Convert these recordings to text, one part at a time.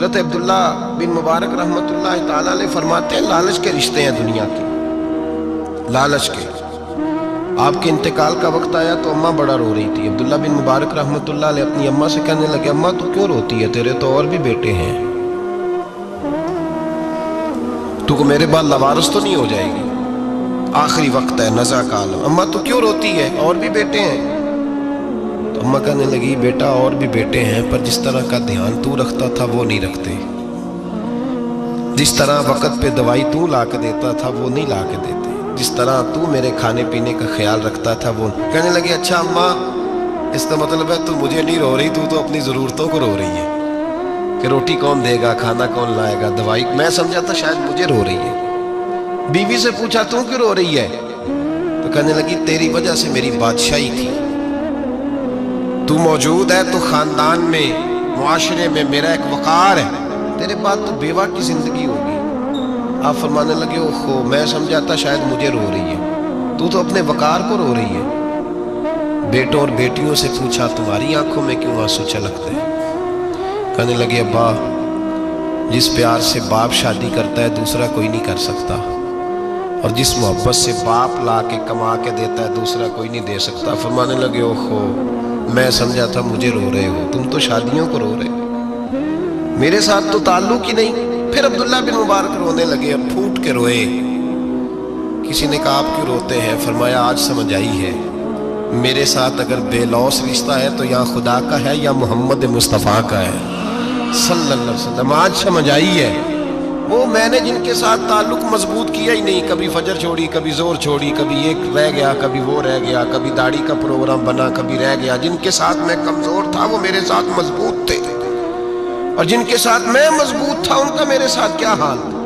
حضرت عبداللہ بن مبارک رحمۃ اللہ تعالیٰ علیہ فرماتے ہیں لالچ کے رشتے ہیں دنیا کے، لالچ کے۔ آپ کے انتقال کا وقت آیا تو اماں بڑا رو رہی تھی۔ عبداللہ بن مبارک رحمۃ اللہ علیہ اپنی اماں سے کہنے لگے اماں تو کیوں روتی ہے، تیرے تو اور بھی بیٹے ہیں، تو میرے بعد لوارث تو نہیں ہو جائے گی، آخری وقت ہے، نزع کا عالم، اماں تو کیوں روتی ہے، اور بھی بیٹے ہیں؟ تو اماں کہنے لگی بیٹا اور بھی بیٹے ہیں، پر جس طرح کا دھیان تو رکھتا تھا وہ نہیں رکھتے، جس طرح وقت پہ دوائی تو لا کے دیتا تھا وہ نہیں لا کے دیتے، جس طرح تو میرے کھانے پینے کا خیال رکھتا تھا وہ۔ کہنے لگے اچھا اماں اس کا مطلب ہے تو مجھے نہیں رو رہی، تو اپنی ضرورتوں کو رو رہی ہے کہ روٹی کون دے گا، کھانا کون لائے گا، دوائی۔ میں سمجھا تھا شاید مجھے رو رہی ہے۔ بیوی سے پوچھا تو کیوں رو رہی ہے، تو کہنے لگی تیری وجہ سے میری بادشاہی تھی، تو موجود ہے تو خاندان میں معاشرے میں میرا ایک وقار ہے، تیرے بعد تو بیوہ کی زندگی ہوگی۔ آپ فرمانے لگے اوہو میں سمجھا تھا شاید مجھے رو رہی ہے، تو اپنے وقار کو رو رہی ہے۔ بیٹوں اور بیٹیوں سے پوچھا تمہاری آنکھوں میں کیوں آنسو چھلکتے ہیں؟ کہنے لگے ابا جس پیار سے باپ شادی کرتا ہے دوسرا کوئی نہیں کر سکتا، اور جس محبت سے باپ لا کے کما کے دیتا ہے دوسرا کوئی نہیں دے سکتا۔ فرمانے لگے اوہو میں سمجھا تھا مجھے رو رہے ہو، تم تو شادیوں کو رو رہے ہو، میرے ساتھ تو تعلق ہی نہیں۔ پھر عبداللہ بن مبارک رونے لگے اور پھوٹ کے روئے۔ کسی نے کہا آپ کیوں روتے ہیں؟ فرمایا آج سمجھ آئی ہے، میرے ساتھ اگر بے لوث رشتہ ہے تو یا خدا کا ہے یا محمد مصطفیٰ کا ہے صلی اللہ علیہ وسلم۔ آج سمجھ آئی ہے، وہ میں نے جن کے ساتھ تعلق مضبوط کیا ہی نہیں، کبھی فجر چھوڑی، کبھی زور چھوڑی، کبھی ایک رہ گیا، کبھی وہ رہ گیا، کبھی داڑھی کا پروگرام بنا، کبھی رہ گیا۔ جن کے ساتھ میں کمزور تھا وہ میرے ساتھ مضبوط تھے، اور جن کے ساتھ میں مضبوط تھا ان کا میرے ساتھ کیا حال تھا۔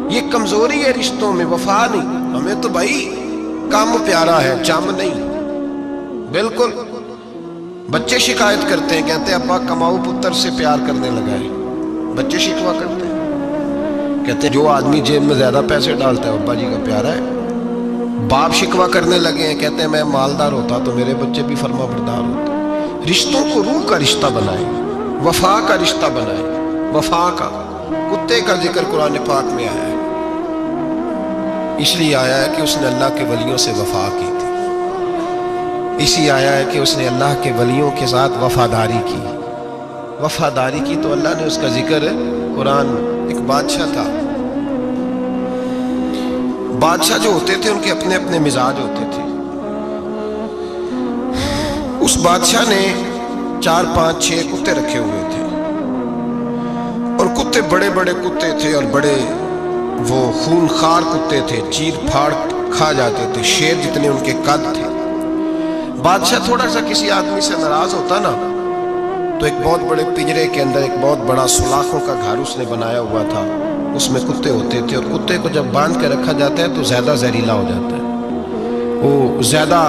یہ کمزوری ہے رشتوں میں، وفا نہیں۔ ہمیں تو بھائی کام پیارا ہے، چم نہیں۔ بالکل بچے شکایت کرتے ہیں، کہتے ہیں ابا کماؤ پتر سے پیار کرنے لگا ہے، بچے شکوا کرتے ہیں، کہتے ہیں جو آدمی جیب میں زیادہ پیسے ڈالتا ہے ابا جی کا پیارا ہے۔ باپ شکوا کرنے لگے ہیں، کہتے ہیں میں مالدار ہوتا تو میرے بچے بھی فرما بردار ہوتے۔ رشتوں کو روح کا رشتہ بنائیں، وفا کا رشتہ بنائیں، وفا کا۔ کتے کا ذکر قرآن پاک میں آیا ہے، اس لیے آیا ہے کہ اس نے اللہ کے ولیوں سے وفا کی تھی، اسی آیا ہے کہ اس نے اللہ کے ولیوں کے ساتھ وفاداری کی، وفاداری کی تو اللہ نے اس کا ذکر قرآن۔ ایک بادشاہ تھا، بادشاہ جو ہوتے تھے ان کے اپنے اپنے مزاج ہوتے تھے۔ اس بادشاہ نے 4 5 6 کتے رکھے ہوئے تھے، اور کتے بڑے بڑے کتے تھے، اور بڑے وہ خون خار کتے تھے، چیر پھاڑ کھا جاتے تھے، شیر جتنے ان کے قد تھے۔ بادشاہ تھوڑا سا کسی آدمی سے ناراض ہوتا نا تو ایک بہت بڑے پنجرے کے اندر ایک بہت بڑا سلاخوں کا گھر اس نے بنایا ہوا تھا، اس میں کتے ہوتے تھے، اور کتے کو جب باندھ کے رکھا جاتا ہے تو زیادہ زہریلا ہو جاتا ہے، وہ زیادہ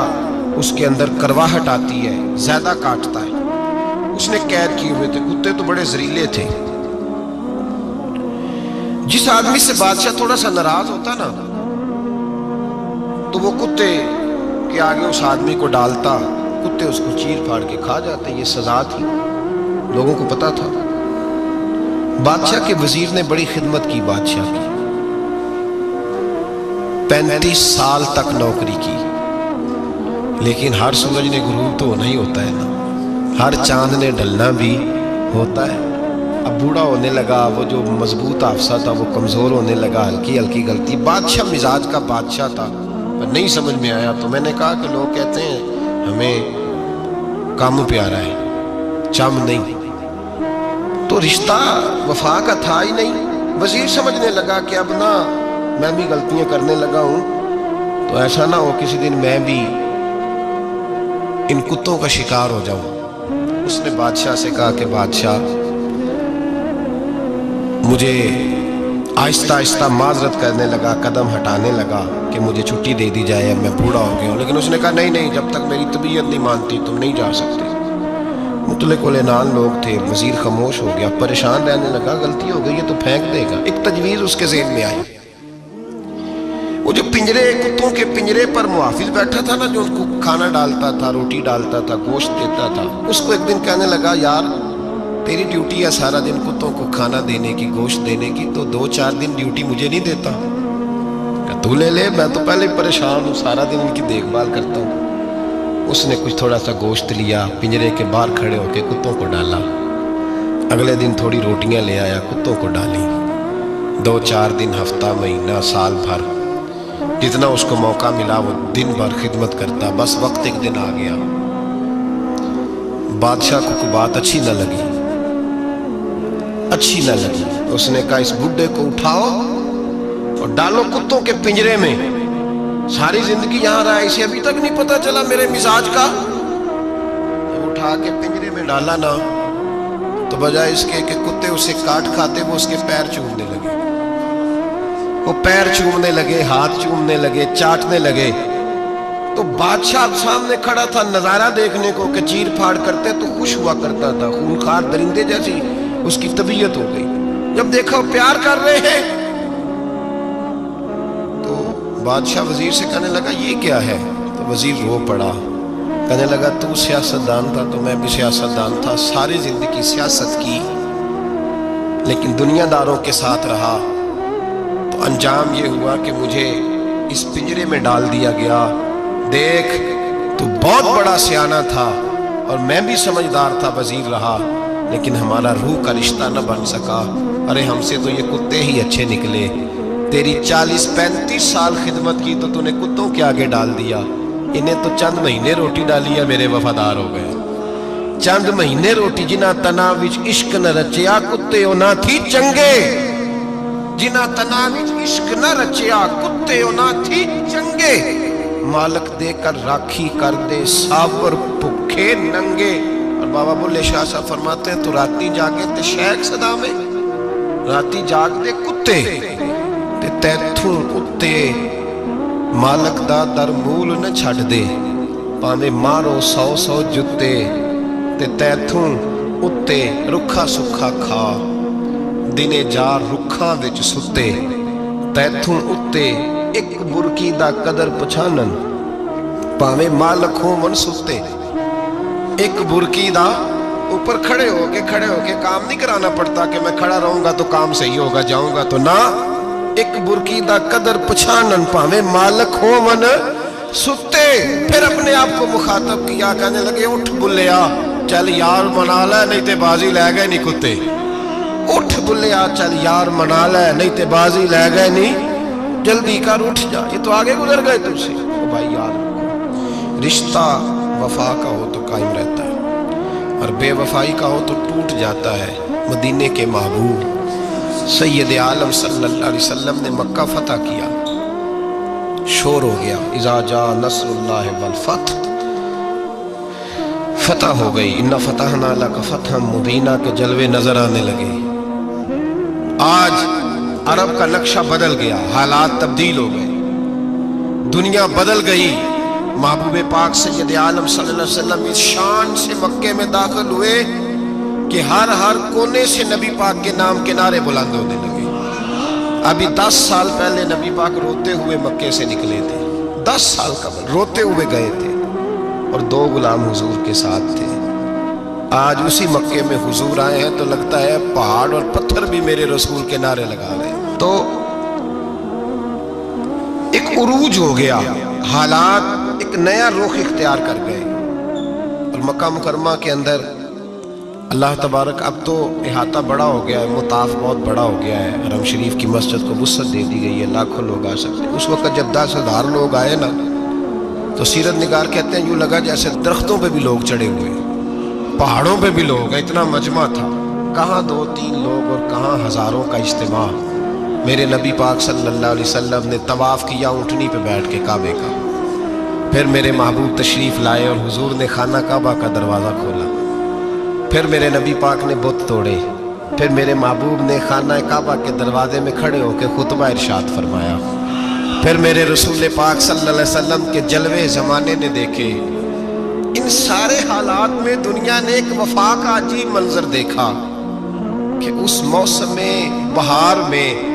اس کے اندر کرواہٹ آتی ہے، زیادہ کاٹتا ہے۔ اس نے قید کیے ہوئے تھے، کتے تو بڑے زہریلے تھے۔ جس آدمی سے بادشاہ تھوڑا سا ناراض ہوتا نا تو وہ کتے کے آگے اس آدمی کو ڈالتا، کتے اس کو چیر پھاڑ کے کھا جاتے۔ یہ سزا تھی، لوگوں کو پتا تھا۔ بادشاہ کے وزیر نے بڑی خدمت کی بادشاہ کی، 35 سال تک نوکری کی، لیکن ہر سورج نے غروب تو ہونا ہی ہوتا ہے نا، ہر چاند نے ڈھلنا بھی ہوتا ہے۔ اب بوڑھا ہونے لگا، وہ جو مضبوط حافظہ تھا وہ کمزور ہونے لگا، ہلکی ہلکی غلطی۔ بادشاہ مزاج کا بادشاہ تھا، پر نہیں سمجھ میں آیا تو میں نے کہا کہ لوگ کہتے ہیں ہمیں کام پیارا ہے، چم نہیں، تو رشتہ وفا کا تھا ہی نہیں۔ وزیر سمجھنے لگا کہ اب نہ میں بھی غلطیاں کرنے لگا ہوں تو ایسا نہ ہو کسی دن میں بھی ان کتوں کا شکار ہو جاؤں۔ اس نے بادشاہ سے کہا کہ بادشاہ مجھے آہستہ آہستہ معذرت کرنے لگا، قدم ہٹانے لگا کہ مجھے چھٹی دے دی جائے، اب میں بوڑھا ہو گیا ہوں۔ لیکن اس نے کہا نہیں نہیں، جب تک میری طبیعت نہیں مانتی تم نہیں جا سکتے۔ مطلق العنان لوگ تھے، وزیر خاموش ہو گیا، پریشان رہنے لگا، غلطی ہو گئی ہے تو پھینک دے گا۔ ایک تجویز اس کے ذہن میں آئی، وہ جو پنجرے کتوں کے پنجرے پر محافظ بیٹھا تھا نا، جو ان کو کھانا ڈالتا تھا، روٹی ڈالتا تھا، گوشت دیتا تھا، اس کو ایک دن کہنے لگا یار तेरी ड्यूटी है सारा दिन कुत्तों को खाना देने की, गोश्त देने की, तो 2-4 दिन ड्यूटी मुझे नहीं देता? तू ले ले, मैं तो पहले ही परेशान हूँ, सारा दिन उनकी देखभाल करता हूँ। उसने कुछ थोड़ा सा गोश्त लिया, पिंजरे के बाहर खड़े होके कुत्तों को डाला। अगले दिन थोड़ी रोटियां ले आया, कुत्तों को डाली। 2-4 दिन, हफ्ता, महीना, साल भर, जितना उसको मौका मिला वो दिन भर खिदमत करता। बस वक्त एक दिन आ गया, बादशाह को कोई बात अच्छी न लगी। उसने कहा इस बुड्ढे को उठाओ और डालो कुत्तों के पिंजरे में। सारी जिंदगी यहां रहा, इसे अभी तक नहीं पता चला मेरे मिजाज का। उठा के पिंजरे में डाला ना, तो बजाय इसके कि कुत्ते उसे काट खाते, वो उसके पैर चूमने लगे। वो पैर चूमने लगे, हाथ चूमने लगे, चाटने लगे। तो बादशाह सामने खड़ा था नजारा देखने को कि चीर फाड़ करते तो खुश हुआ करता था, खूंखार दरिंदे जैसी उसकी तबीयत हो गई। जब देखा प्यार कर रहे हैं, तो बादशाह वजीर से कहने लगा ये क्या है? तो वजीर रो पड़ा, कहने लगा तू सियासतदान था तो मैं भी सियासतदान था, सारी जिंदगी सियासत की, लेकिन दुनियादारों के साथ रहा तो अंजाम ये हुआ कि मुझे इस पिंजरे में डाल दिया गया। देख, तू बहुत बड़ा सियाना था और मैं भी समझदार था, वजीर रहा, लेकिन हमारा रूह का रिश्ता न बन सका। अरे हमसे तो ये कुत्ते ही अच्छे निकले। तेरी 40-35 साल खिदमत की तो तूने कुत्तों के आगे डाल दिया। इन्हें तो चंद महीने रोटी डाली है, मेरे वफादार हो गए। चंद महीने रोटी, जिन्हां तना विच इश्क न रचिया, कुत्ते ना थी चंगे। जिन्हां तना विच इश्क न रचिया, कुत्ते ना थी चंगे। मालक देकर राखी कर दे, साबर भुखे नंगे। और बाबा बुल्ले शाह साहब फरमाते हैं, तो राती जागे ते शेख सदा में, राती जाग दे कुत्ते ते तैथू उत्ते मालक दा दर मूल न छड़ दे। भावें मारो 100 जुत्ते ते तैथू उत्ते रुखा सुखा खा। दिने जा रुखा विच सुते, तैथू उत्ते एक बुरकी दा कदर पछानन। भावें मालक हो मन सुते, एक बुरकी दा ऊपर खड़े होके काम नहीं कराना पड़ता कि मैं खड़ा रहूंगा तो काम सही होगा, जाऊंगा तो ना। एक बुरकी दा कदर पछानन, भावें मालक हो मन सुते। फिर अपने आप को मुखातब किया, कहने लगे उठ बुल्लिया, चल यार मना ले, नहीं ते बाजी ले गए नहीं कुत्ते। उठ बुल्लिया, चल यार मना ले, नहीं ते बाजी ले गए नहीं, जल्दी कर उठ जा, ये तो आगे गुजर गए तुझसे। तो भाई यार, रिश्ता वफा का हो तो कायम रहता है और बेवफाई का हो तो टूट जाता है। मदीने के महबूब सैयद आलम सल्लल्लाहु अलैहि वसल्लम ने मक्का फतह किया, शोर हो गया, इज़ा जा नस्रुल्लाह वल फतह, फतह हो गई। इन्ना फतहना लका फतहम मुबीना के जलवे नजर आने लगे। आज अरब का नक्शा बदल गया, हालात तब्दील हो गए, दुनिया बदल गई। महबूब पाक सैयद आलम सल्लल्लाहु अलैहि वसल्लम इस शान से मक्के में दाखिल हुए कि हर कोने से नबी पाक के नाम के नारे बुलंद होने लगे। अभी 10 साल पहले नबी पाक रोते हुए मक्के से निकले थे, 10 साल कबल रोते हुए गए थे और 2 गुलाम हुजूर के साथ थे। आज उसी मक्के में हुजूर आए हैं तो लगता है पहाड़ और पत्थर भी मेरे रसूल के नारे लगा रहे हैं। तो एक उरूज हो गया, हालात एक नया रुख इख्तियार कर गए। और मक्का मुकरमा के अंदर अल्लाह तबारक, अब तो इहाता बड़ा हो गया है, मुताफ बहुत बड़ा हो गया है, हरम शरीफ की मस्जिद को वुसअत दे दी गई है, लाखों लोग आ सकते हैं। उस वक्त जब 10,000 लोग आए ना, तो सीरत निगार कहते हैं यूँ लगा जैसे दरख्तों पे भी लोग चढ़े हुए, पहाड़ों पे भी लोग, इतना मजमा था। कहाँ 2-3 लोग और कहाँ हज़ारों का इज्तिमा। मेरे नबी पाक सल्लल्लाहु अलैहि वसल्लम ने तवाफ़ किया ऊँटनी पे बैठ के काबे का। फिर मेरे महबूब तशरीफ़ लाए और हुजूर ने खाना काबा का दरवाज़ा खोला। फिर मेरे नबी पाक ने बुत तोड़े। फिर मेरे महबूब ने खाना काबा के दरवाजे में खड़े होकर खुतबा इरशाद फरमाया। फिर मेरे रसूल पाक सल्लल्लाहु अलैहि वसल्लम के जलवे ज़माने ने देखे। इन सारे हालात में दुनिया ने एक वफा का अजीब मंजर देखा कि उस मौसम में बहार में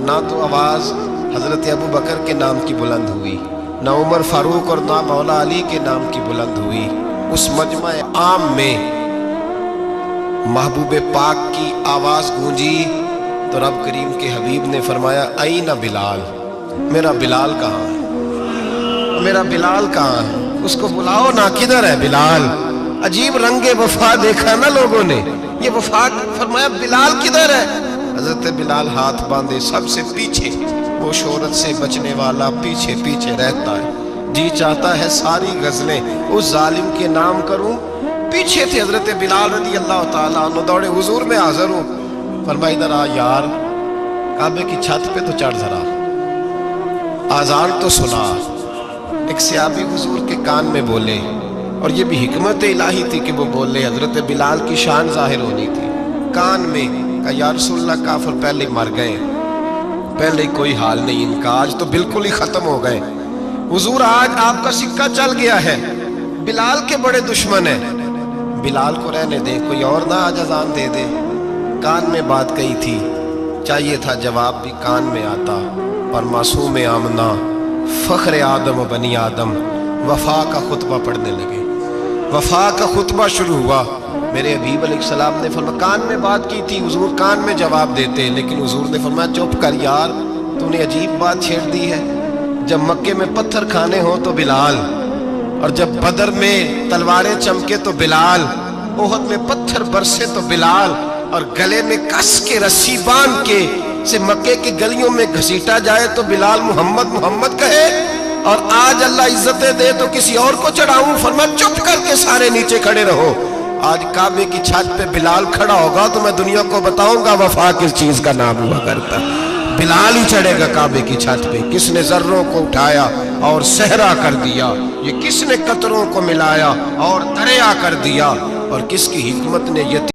ना तो आवाज़ हज़रत अबू बकर के नाम की बुलंद हुई, ना उमर फारूक और ना मौला अली के नाम की बुलंद हुई। उस मजमा आम में महबूब पाक की आवाज गूंजी तो रब करीम के हबीब ने फरमाया ऐना बिलाल, मेरा बिलाल कहाँ है, मेरा बिलाल कहाँ है, उसको बुलाओ ना, किधर है बिलाल। अजीब रंगे वफा देखा ना लोगों ने, ये वफा। फरमाया बिलाल किधर है। हजरत बिलाल हाथ बांधे सबसे पीछे, वो शोहरत से बचने वाला पीछे पीछे रहता है। जी चाहता है सारी गजलें उस जालिम के नाम करूं। पीछे थे हजरत बिलाल रज़ी अल्लाह ताला अन्हु, दौड़े हुजूर में हाजिर हूं। फरमाया इधर आ यार, काबे की छत पे तो चढ़ जरा, आजान तो सुना। एक सहाबी हुजूर के कान में बोले, और ये भी हिकमत इलाही थी कि वो बोले, हजरत बिलाल की शान जाहिर होनी थी। कान में कहा या रसूलल्लाह काफिर पहले मर गए, पहले कोई हाल नहीं इनका, आज तो बिल्कुल ही खत्म हो गए। हुजूर आज आपका सिक्का चल गया है, बिलाल के बड़े दुश्मन है, बिलाल को रहने दे, कोई और ना आज अजान दे दे। कान में बात कही थी, चाहिए था जवाब भी कान में आता, पर मासूम आमना फख्र आदम बनी आदम वफा का खुतबा पढ़ने लगे। वफा का खुतबा शुरू हुआ। मेरे हबीब अलैहिस्सलाम ने फरमाया, कान में बात की थी, हुजूर कान में जवाब देते, लेकिन हुजूर ने फरमाया चुप कर यार, तूने अजीब बात छेड़ दी है। जब मक्के में पत्थर खाने हो तो बिलाल, और जब बदर में तलवारें चमके तो बिलाल, ओहद में पत्थर बरसे तो बिलाल, और गले में कस के रस्सी बांध के से मक्के की गलियों में घसीटा जाए तो बिलाल मोहम्मद मोहम्मद कहे। और आज अल्लाह इज्जतें दे तो किसी और को चढ़ाऊं। फरमाया चुप करके सारे नीचे खड़े रहो। आज काबे की छत पे बिलाल खड़ा होगा तो मैं दुनिया को बताऊंगा वफा किस चीज का नाम हुआ करता। बिलाल ही चढ़ेगा काबे की छत पे। किसने जर्रों को उठाया और सहरा कर दिया, ये किसने कतरों को मिलाया और दरिया कर दिया, और किसकी हिकमत ने यतीम